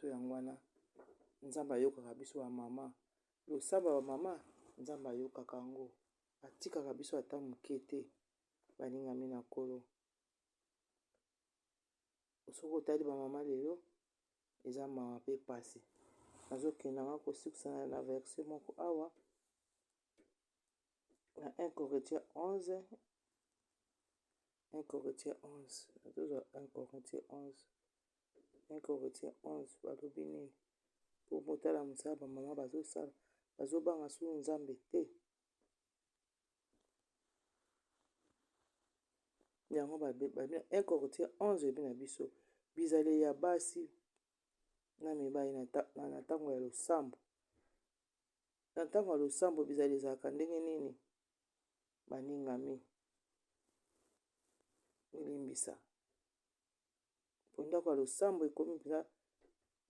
biso yango wana Nzambe ayokaka biso ba mama. Losamba ba mama Nzambe ayokaka yango. Atikaka biso ata moke te baningami na Nkolo. Soki otali ba mama lelo eza mawa pe pasi. Nazokenda nga kosuksana na verset moko awa na 1 Corinthiens 11. 1 Corinthiens 11. 1 Corinthiens 11. 1 Corinthiens 11 balobi nini? Po botala mosala ba mama bazosala. Bazobanga sulu Nzambe te. Yango babi 1 Corinthiens 11 ebi na biso. Bizale ya basi na mibali na ntango ya losambo. Na ntango ya losambo bizale ezalaka ndenge nini? Baningami milimbisa. Po ndako ya losambo ekomi mpenza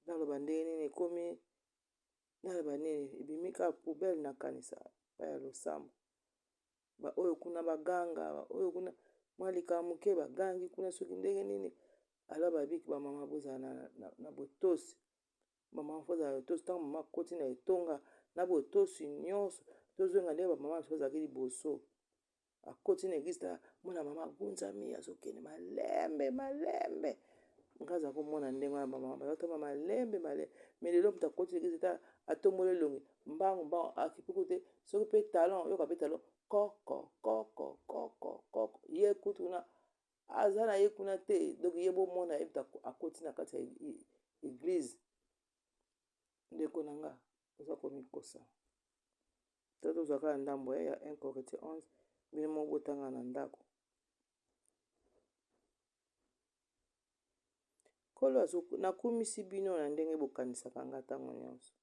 naloba ndenge nini ekomi naloba nini ebimi kaka poubele na kanisa pa ya losambo. Ba oyo kuna baganga, ba oyo kuna mwalika moke bagangi kuna soki ndenge nini ala babiki ba mama bozala na botosi. Ba mama bozala na botosi ntango mama akoti na etonga na botosi nyonso. Tozwenga ndenge ba mama bazalaki liboso. Akoti na eglise ta mwana mama gunzami azokende malembe malembe. Ngaza komona ndenge wana ba mama bazotama malembe malembe. Mais lelo muta akoti na eglise ta atombole longi mbangu akipuku te soki pe talon yoka pe talon koko koko koko koko ye kutuna aza na ye kuna te. Donc ye bomona ye muta akoti na kati ya eglise. Ndeko na nga oza komikosa. Tozwaka ndambo ya 1 Corinthiens 11 bino moko botanga na ndako. Nkolo nakumisi bino na ndenge bokanisaka nga ntango nyonso.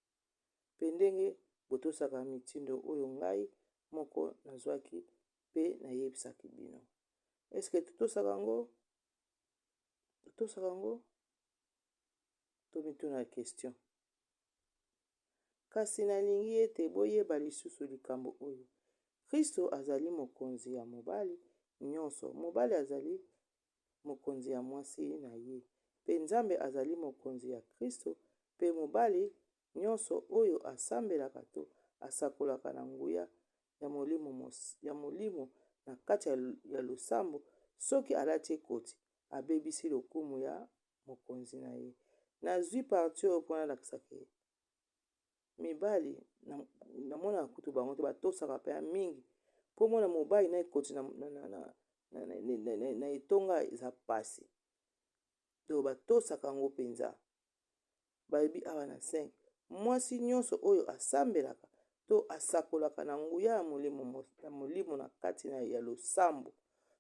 Pe ndenge botosaka mitindo oyo ngai moko nazwaki pe nayebisaki bino. Eske totosaka yango? Totosaka yango? Tomituna question. Kasi nalingi ete boyeba lisusu likambo oyo. Kristo azali mokonzi ya mobali nyonso. Mobali azali mokonzi ya mwasi na ye. Pe Nzambe azali mokonzi ya Kristo. Pe mobali nyonso oyo asambelaka to asakolaka na nguya ya molimo na kati ya losambo soki alati ekoti abebisi lokumu ya mokonzi na ye. Nazwi parti oyo mpona lakisaka mibali namona kutu bango te batosaka pe mingi po mona mobali na ekoti na etonga eza pasi. Do batosaka yango penza. Bayebi awa na 5. Mwasi nyonso oyo asambelaka to asakolaka na nguya ya molimo na kati ya losambo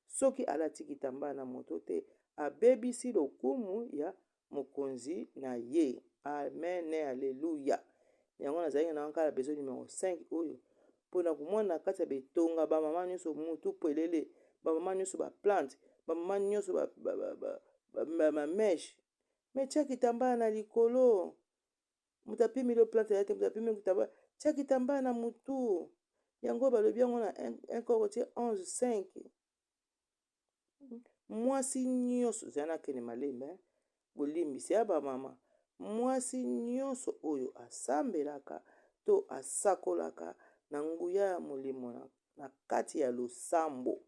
soki alati kitambala na moto te abebisi lokumu ya mokonzi na ye. Amen, alleluya. Yango nazalaki na nkala besoin numéro 5 oyo mpona komona na kati ya betonga ba mama nyonso mutu pelele, ba mama nyonso ba plante, ba mama nyonso ba mèche. Mais tia kitambala na likolo. Mutu apimi lo plante ya te, mutu apimi kitambala, tia kitambala na mutu. Yango balobi yango na 1 Corinthiens 11:5. Mwasi nyonso zana kene malembe bolimbisi ya ba mama. Mwasi nyonso oyo asambelaka to asakolaka na nguya ya molimo na kati ya losambo.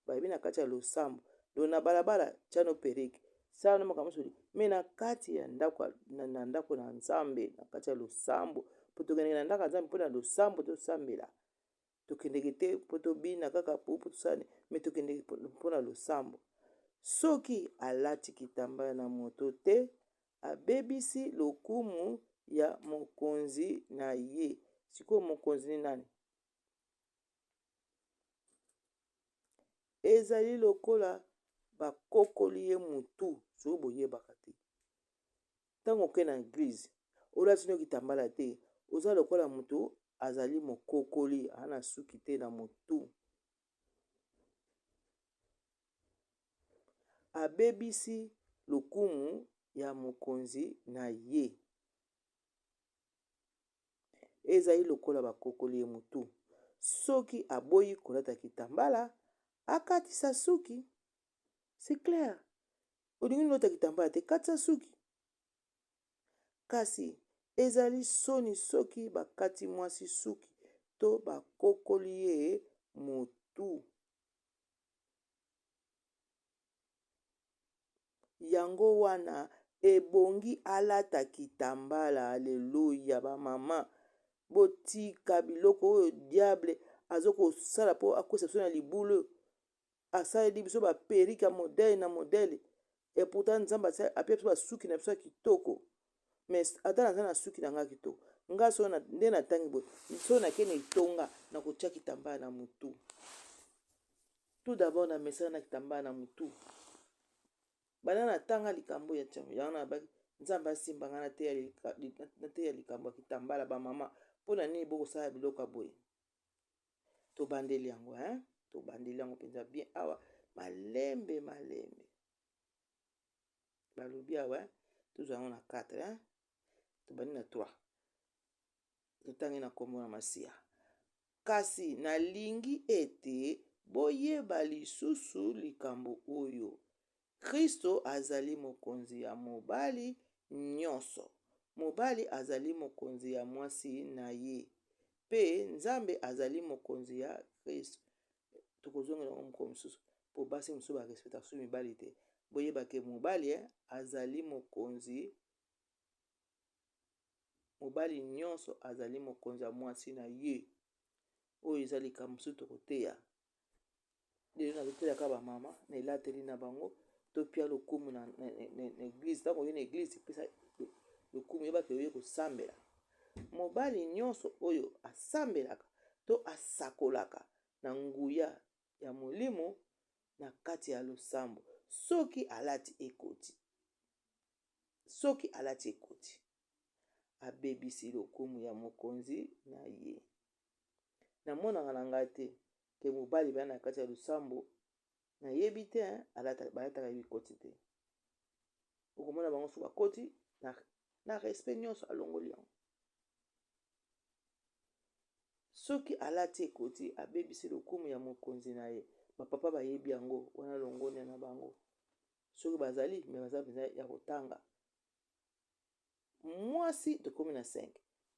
Bayebi na kati ya losambo. Do na balabala tiano perike. Sala na makambo soli. Me na kati ya ndako na Nzambe na kati ya losambo. Po tokende na ndako ya Nzambe mpo na losambo tosambela. Tokende te po tobina kaka po tosane me tokende mpo na losambo. Soki alati kitambala na moto te abebisi lokumu ya mokonzi na ye. Siko mokonzi ni nani? Ezali lokola bakokoli ye mutu so boyebaka te. Tango oke na eglise olati no kitambala te oza lokola mutu azali mokokoli ana suki te na mutu. Abebisi lokumu ya mokonzi na ye. Ezali lokola bakokoli ye mutu. Soki aboyi kolata kitambala akatisa suki. C'est clair. Olingi lota kitambala te katisa suki. kasi ezali soni soki bakati mwasi suki to bakokoli ye motu. Yango wana ebongi alata kitambala. Aleluya bamama, botika biloko oyo diable azokosala mpo akwesa biso na libulu. Asaleli biso baperike ya modele na modele, eputa nzambe apia biso basuki na biso ya kitoko. Mais ata naza na suki na nga kitoko, nga so nde natangi boye, so nakende etonga na kotia kitambala na mutu. Tout d'abord na mesana na kitambala na mutu. Bana natanga likambo ya tiamu yana na baki nzambe asimba nga na te ya likambo ya kitambala bamama. Mpona nini bokosala biloko boye? Tobandeli yango, tobandeli yango mpenza bien awa malembe malembe. Balobi awa tozwa yango na 4, tobandi na 3. Totangi na kombo na Masia. Kasi nalingi ete boyeba lisusu likambo oyo. Kristo azali mokonzi ya mobali nyonso. Mobali azali mokonzi ya mwasi na ye. Pe nzambe azali mokonzi ya Kristo. Tokozongela ngo moko mosusu po basi mosusu ba respecta su mibali te. Boyeba ke mobali azali mokonzi. Mobali nyonso azali mokonzi ya mwasi na ye. Oyo eza likambo mosusu tokoteya. Lelo nazotelaka bamama na elateli na bango. Topia lokumu na eglise. Tango oye na eglise pesa lokumu yebake oye kosambela. Mobali nyonso oyo asambelaka to asakolaka na nguya ya molimo na kati ya losambo. Soki alati ekoti. Soki alati ekoti. Abebisi lokumu ya mokonzi na ye. Na monanga na ngai te ke mobali bana na kati ya losambo na yebi te balataka bikoti te. Okomona bango so bakoti na respect nyonso alongoli yango. Soki alati ekoti abebisi lokumu ya mokonzi na ye. Bapapa bayebi yango wana longoni na bango. Soki bazali me baza penza ya kotanga. Mwasi tokomi na 5.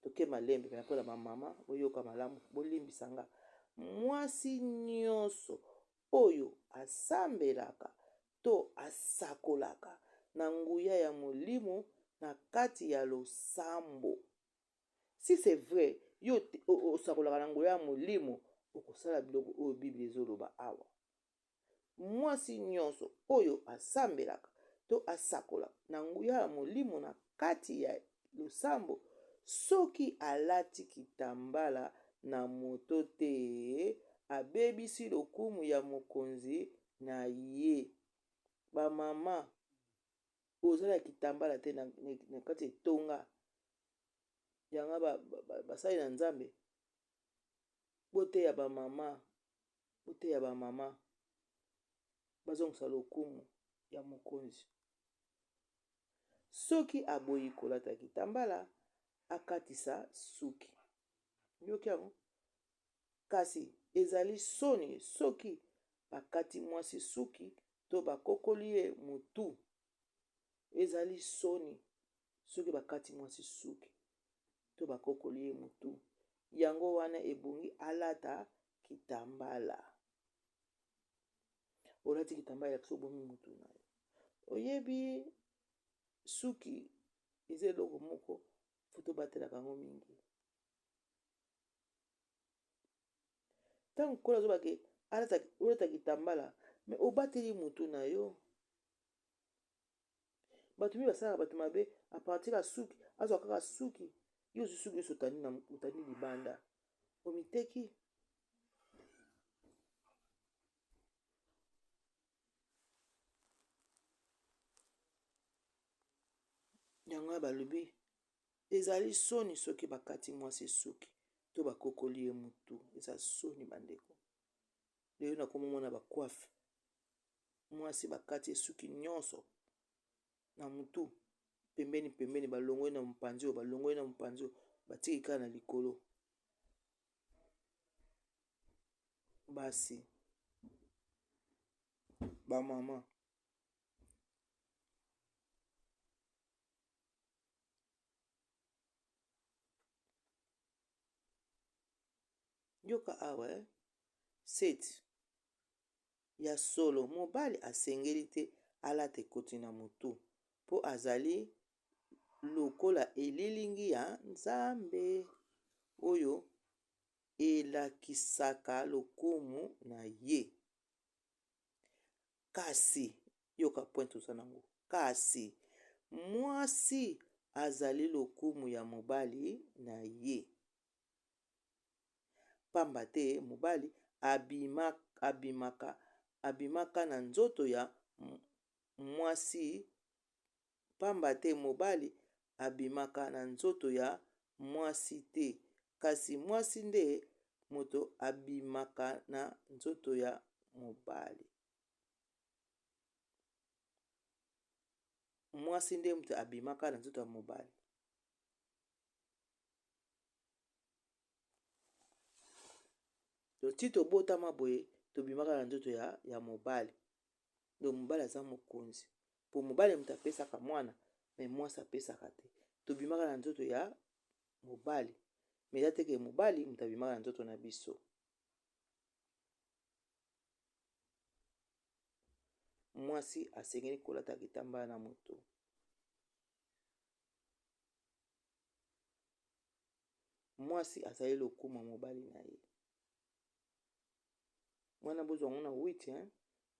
Toke malembe kana mpona bamama boyoka malamu bolimbisa nga. Mwasi nyonso oyo asambelaka to asakolaka na nguya ya molimo na kati ya losambo. Si c'est vrai, yo osakolaka na nguya ya molimo, okosala biloko oyo Bible ezoloba awa. Mwasi nyonso oyo asambelaka to asakolaka na nguya ya molimo na kati ya losambo, soki alati kitambala na moto te, abebisi lokumu ya mokonzi na ye. Bamama ozala kitambala te na kati etonga. Yanga basali na nzambe. Bote ya bamama. Bote ya bamama. Bazongisa lokumu ya mokonzi. Soki aboyi kolata kitambala, akatisa suki. Yoki yango? Kasi ezali soni soki bakati mwasi suki to bakokoli ye motu. Ezali soni soki bakati mwasi suki to bakokoli ye motu. Yango wana ebongi alata kitambala. Olati kitambala ya kisobomi motu na yo. Oyebi suki eza eloko moko foto batelaka yango mingi. Tango kola zobake alata kitambala me obateli motu na yo. Bato mi basalaka bato mabe a partir ya suki azwa kaka suki yo suki nyonso otandi libanda omiteki. Yango balobi ezali soni soki bakati mwasi suki to bakokoli ye motu. Eza soni bandeko. Lelo nakomona bakwafe mwasi bakati suki nyonso na mutu pembeni pembeni balongwe na mpanzi balongwe na mpanzi batiki kaka na likolo. Basi bamama yoka awa 7 ya solo mobali asengeli te alata ekoti na motu mpo azali lokola elilingi ya Nzambe oyo elakisaka lokumu na ye. Kasi yoka point toza nango, kasi mwasi azali lokumu ya mobali na ye, pamba te mobali abimaka na nzoto ya mwasi, pamba te mobali abimaka na nzoto ya mwasi te, kasi mwasi nde moto abimaka na nzoto ya mobali. Mwasi nde moto abimaka na nzoto ya mobali. Ti tobotama boye tobimaka na nzoto ya mobali. Donc mobali aza mokonzi. Po mobali moto apesaka mwana, me mwasi apesaka te. Tobimaka na nzoto ya mobali. Me eza teke mobali moto abimaka na nzoto na biso. Mwasi asengeli kolata kitambala na moto. Mwasi azali lokumu mobali na ye. Mwana bozwa ngona 8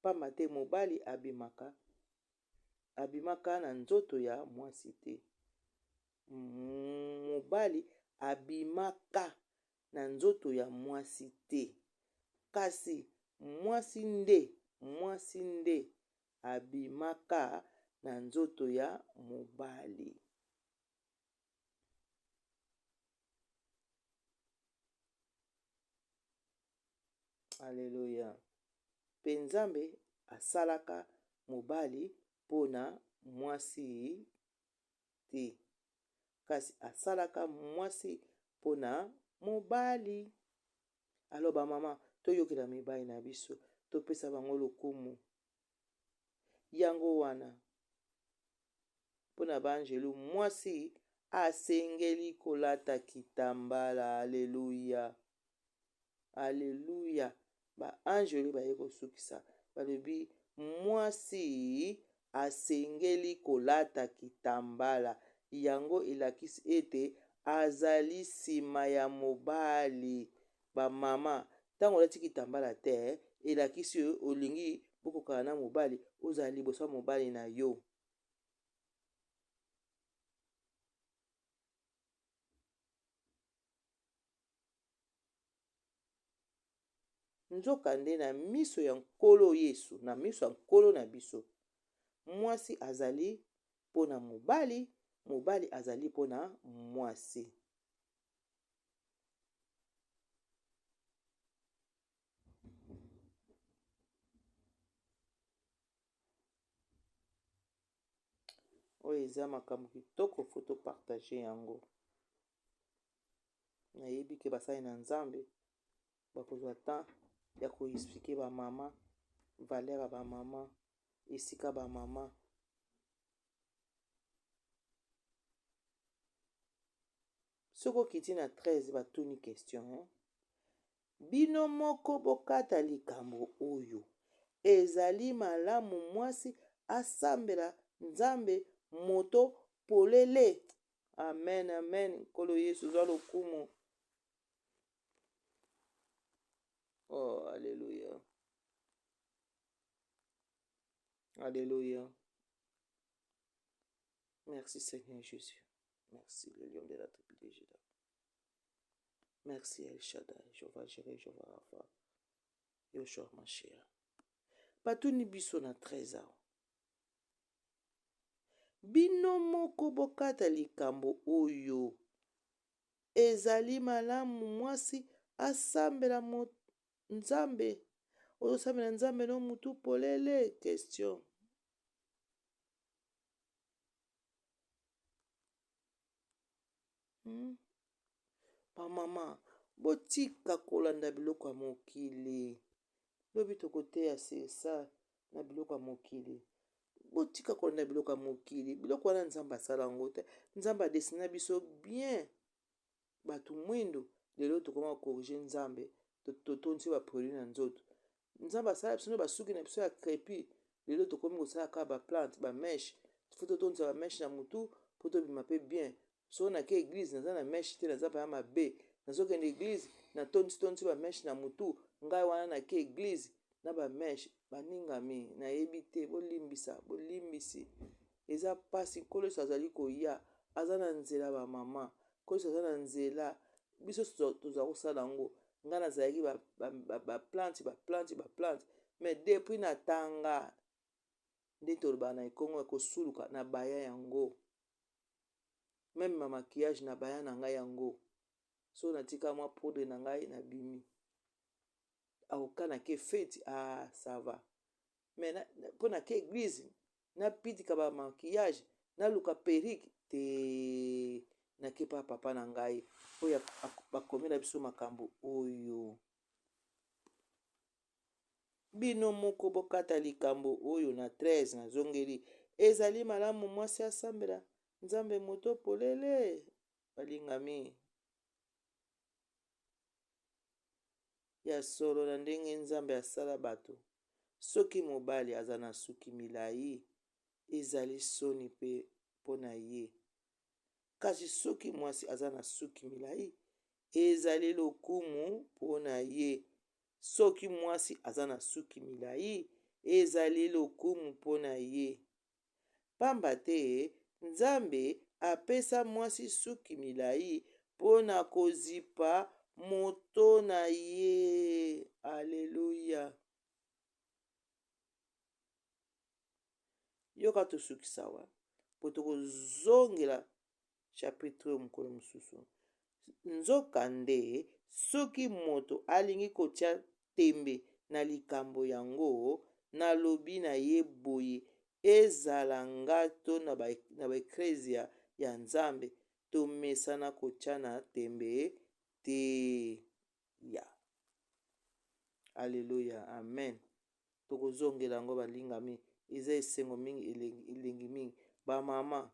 pamba te mobali abimaka na nzoto ya mwasi te. Mobali abimaka na nzoto ya mwasi te, kasi mwasi nde abimaka na nzoto ya mobali. Alleluya. Pe Nzambe asalaka mobali mpona mwasi te, kasi asalaka mwasi mpona mobali. Alo bamama toyokela mibali na biso, topesa bango lokumu. Yango wana mpona baangelu mwasi asengeli kolata kitambala. Alleluya, alleluya. Baangelu baye kosukisa balobi mwasi asengeli kolata kitambala. Yango elakisi ete azali nsima ya mobali. Bamama ntango olati kitambala te elakisi olingi bokokana na mobali, ozala liboso ya mobali na yo. Nzoka nde na miso ya nkolo Yesu, na miso ya nkolo na biso, mwasi azali mpona mobali, mobali azali mpona mwasi. Oyo eza makambo kitoko foto partage yango. Nayebi ke basali na Nzambe bakozwa temps ya koexplike bamama valeur ya bamama, esika bamama. Soko kiti na 13 batuni question, bino moko bokata likambo oyo, ezali malamu mwasi asambela Nzambe moto polele. Amen, amen. Nkolo Yesu zwa lokumu. Oh, alléluia. Alléluia. Merci Seigneur Jésus. Merci le lion de la tribu de Juda. Merci El Shaddai, Jehovah Jireh, Jehovah Rapha, Yoshua Mashiach. Batuni biso na 13 ans. Bino moko bokata likambo oyo, ezali malamu mwasi asambela Nzambe. Ozosambela Nzambe no mutu polele. Question. Bamama botika kolanda biloko ya mokili. Lobi tokoteya sesa na biloko ya mokili. Botika kolanda biloko ya mokili. Biloko wana Nzambe asala yango te. Nzambe adesina biso bien. Batu mwindo lelo tokoma korige Nzambe totonzi baproduit na nzoto. Nzambe asala biso basuki na biso ya crépi, lelo tokomi kosala kaka baplante bameshe, fo totonza bameshe na mutu mpo tobima mpe bien. So nake eglize naza na meshe te, naza baya mabe, nazokende eglize natonzi bameshe na mutu, ngai wana nake eglize na bameshe. Baningami nayebi te, bolimbisi eza pasi. Nkolo Yesu azali koya, aza na nzela bamama, Nkolo Yesu aza na nzela, biso toza kosala yango. Ngai nazalaki baplante, mais depuis natanga nde tolobaka na ekongo ya kosuluka na baya yango, meme ma maquillage na baya na ngai yango. So natika mwa poudre na ngai nabimi akokanake feti, ça va. Mais mpo nake église napitika ba maquillage naluka perike te, nakepa papa na ngai oyo bakomela biso makambo oyo. Bino moko bokata likambo oyo na 13 nazongeli. Ezali malamu mwasi asambela Nzambe moto polele. Balingami ya solo na ndenge Nzambe asala bato. Soki mobali aza na suki milai, ezali soni mpe mpona ye. Kasi soki mwasi aza na suki milai, ezali lokumu mpona ye. Soki mwasi aza na suki milai, ezali lokumu mpona ye. Pamba te Nzambe apesa mwasi suki milai mpona kozipa moto na ye. Alleluya. Yoka tosukisa wa po tokozongela chapitre mokolo mosusu. Nzoka nde soki moto alingi kotia tembe na likambo yango, nalobi na ye boye, ezala nga to na baeklezia ya Nzambe, tomesana kotia na tembe te. Ya alleluya, amen. Tokozongela yango balingami, eza esengo mingi, elengi mingi. Bamama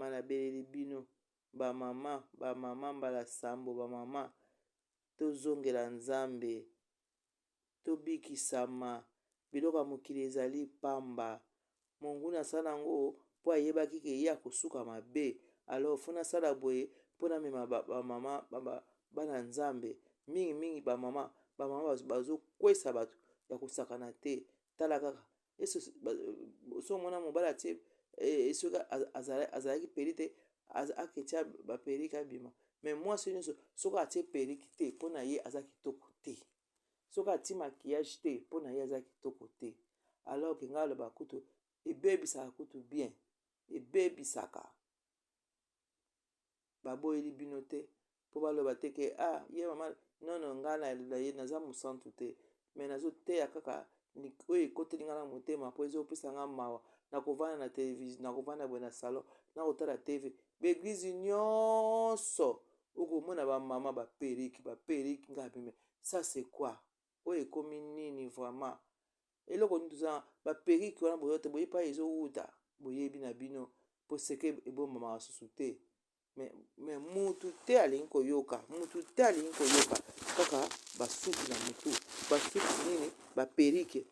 nabeleli bino, bamama mbala sambo, bamama tozongela Nzambe, tobikisama. Biloko ya mokili ezali pamba. Monguna asala yango mpo ayebaki ke ye akosuka mabe. Alors funa asala boye mpo na mema bamama bana Nzambe. Mingi bamama bazokwesa bato ya kosakana te. Tala kaka so mona mobali atie soki azalaki peri te aketia baperike abima. Mais mwasi nyonso soki atie perike te mpo na ye aza kitoko te, soki atie maquillage te mpo na ye aza kitoko te. Alors ke ngai aloba kutu ebebisaka kutu bien, ebebisaka. Baboyeli bino te mpo baloba te ke ye mama nono ngai naza mosantu te, mais nazoteya kaka oyo ekoteli ngai na motema mpo ezopesa ngai mawa, nakovanda na télévision, nakovanda boye na salon, nakotala TV. Baeglize nyonso okomona bamama baperike ngai abime. Ça c'est quoi? Oyo ekomi nini vraiment? Eloko nini toza baperike wana boye te boye pa ezowuta, boyebi na bino mpo seke ebombamaka susu te. Mais mutu te alingi koyoka, kaka basuki na mutu, basuki nini, baperike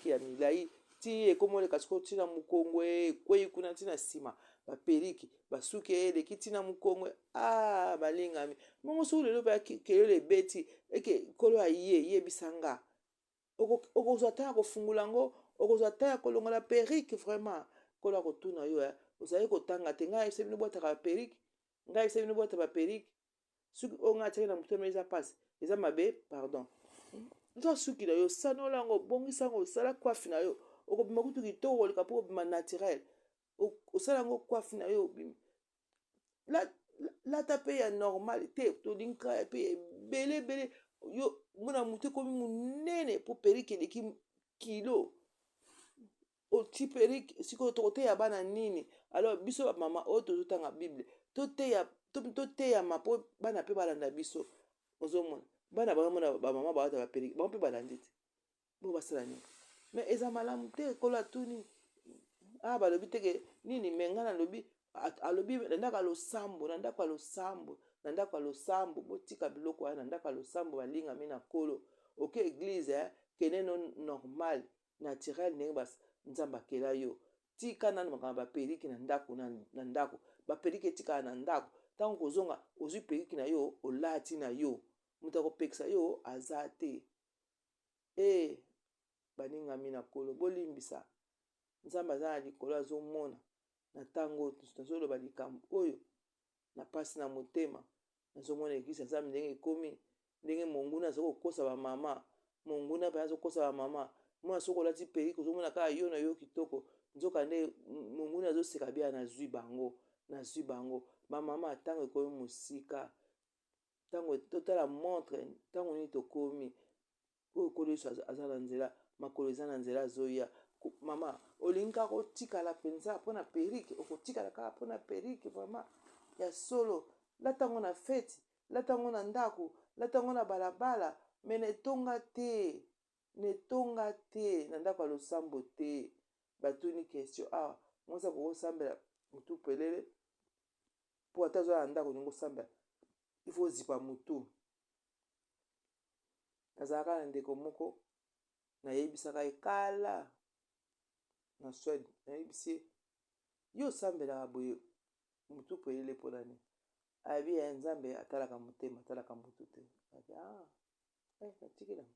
ya milai ti ekomoleka siko ntina mokongwe ekwei kuna ntina nsima. Baperike basuki eleki ntina mokongwe. Balingami mongo soki lelo mpe kelelo ebeti eke nkolo aye yebisa nga, okozwa ta ya kofungula yango, okozwa ta ya kolongola perike. Vraiment nkolo akotuna yo ozali kotanga te. Ngai ayebisa bino bwataka baperike, soki oyo ngai atiaki na motema eza pasi, eza mabe, pardon. Nzwa suki na yo sanola yango, bongisa yango, osala coiffe na yo, okobima kutu kitoko koleka mpo kobima naturel. Osala yango coiffe na yo, lata mpe ya normal te, tolinga mpe ebele yo mona motu ekomi monene mpo perike eleki kilo. Oti perike sikoyo tokoteya bana nini? Alors biso bamama oyo tozotanga Bible toteyama mpo bana mpe balanda biso. Ozomona bana bazomona bamama balata baperike, bango mpe balandi te, bo basala nini? Mais eza malamu te. Nkolo atuni balobi teke nini, me ngai nalobi alobi na ndako ya losambo, na ndako ya losambo, na ndako ya losambo, botika biloko wana na ndako ya losambo balingami na nkolo. Oke église kende normal naturel ndenge nzambe akela yo. Tika nanu makambo baperiki na ndako na ndako. Baperiki etikala na ndako. Ntango kozonga ozwi periki na yo olati na yo. Moto akopekisa yo aza te. Balingami na nkolo bolimbisa. Nzambe aza na likolo azomona na ntango nazoloba likambo oyo na pasi na motema. Nazomona eglise nzambe ndenge ekomi, ndenge monguna aza kokosa bamama, monguna mpe azokosa bamama. Mwana soki olati periki ozomona kaka yo na yo kitoko, nzoka nde monguna azoseka bia nazwi bango bamama. Ntango ekomi mosika, ntango totala montre, ntango nini tokomi oyo ekolo Yesu aza na nzela, makolo eza na nzela azoya. Mama olingi kaka otikala mpenza mpona periki, okotikala kaka mpona periki vraimen ya solo. Latango na feti, latango na ndako, latango na balabala, me netonga te na ndako ya losambo te. Batuni question awa mwasa kokosambela mutu pelele po ata zoya na ndako olingi osambela ifo ozipa mutu. Nazalaka na ndeko moko nayebisaka ekala na Swede, nayebisi yo osambelaka boye mutu pelele mpo nani? Abi ya nzambe atalaka motema, atalaka mutu te. Natiki nango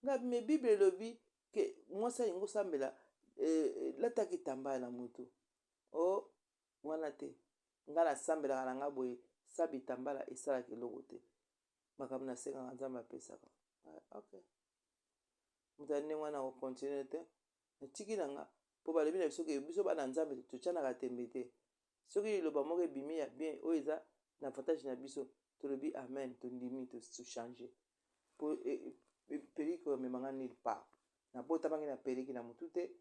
ngabi me Bible elobi ke mwasi alingi osambela lataki etambala na mutu. Wana te, nga nasambelaka na nga boye sa bitambala esalaka eloko te. Makambo nasengaka nzambe apesaka. Moto ndenge wana okontinue te, natiki na nga mpo balobi na biso ke biso bana nzambe totyanaka tembe te. Soki liloba moko ebimi ya bien oyo eza na avantage na biso, tolobi amen, tondimi tochange. Periki omemanga nulle part. Nabotamaki na periki na mutu te,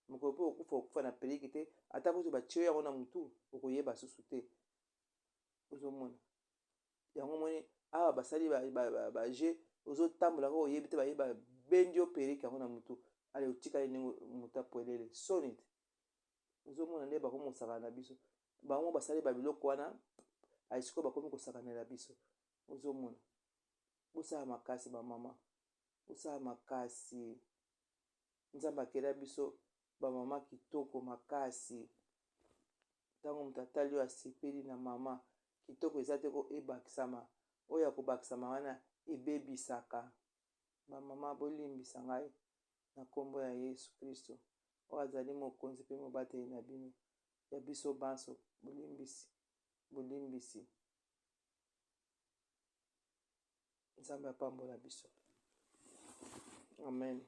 mokolo mpo okufa na periki te, ata kutu batie yango na mutu okoyeba susu te. Ozomona yango moni awa basali baje ozotambola ko oyebi te bayeba bendi yo periki yango na mutu. Ale otikali ndenge moto apwelele soni te. Ozomona nde bakomosaka na biso. Bango basali babiloko wana aisiko bakomi kosakanela biso. Ozomona bosala makasi bamama, bosala makasi. Nzambe akela biso bamama kitoko makasi. Ntango moto atali oyo asepeli na mama kitoko eza te ko ebakisama. Oyo akobakisama wana ebebisaka. Bamama bolimbisa ngai na kombo ya Yesu Kristo oyo azali mokonzi mpe mobateli na bino ya biso banso. Bolimbisi. Nzambe apambola biso. Amen.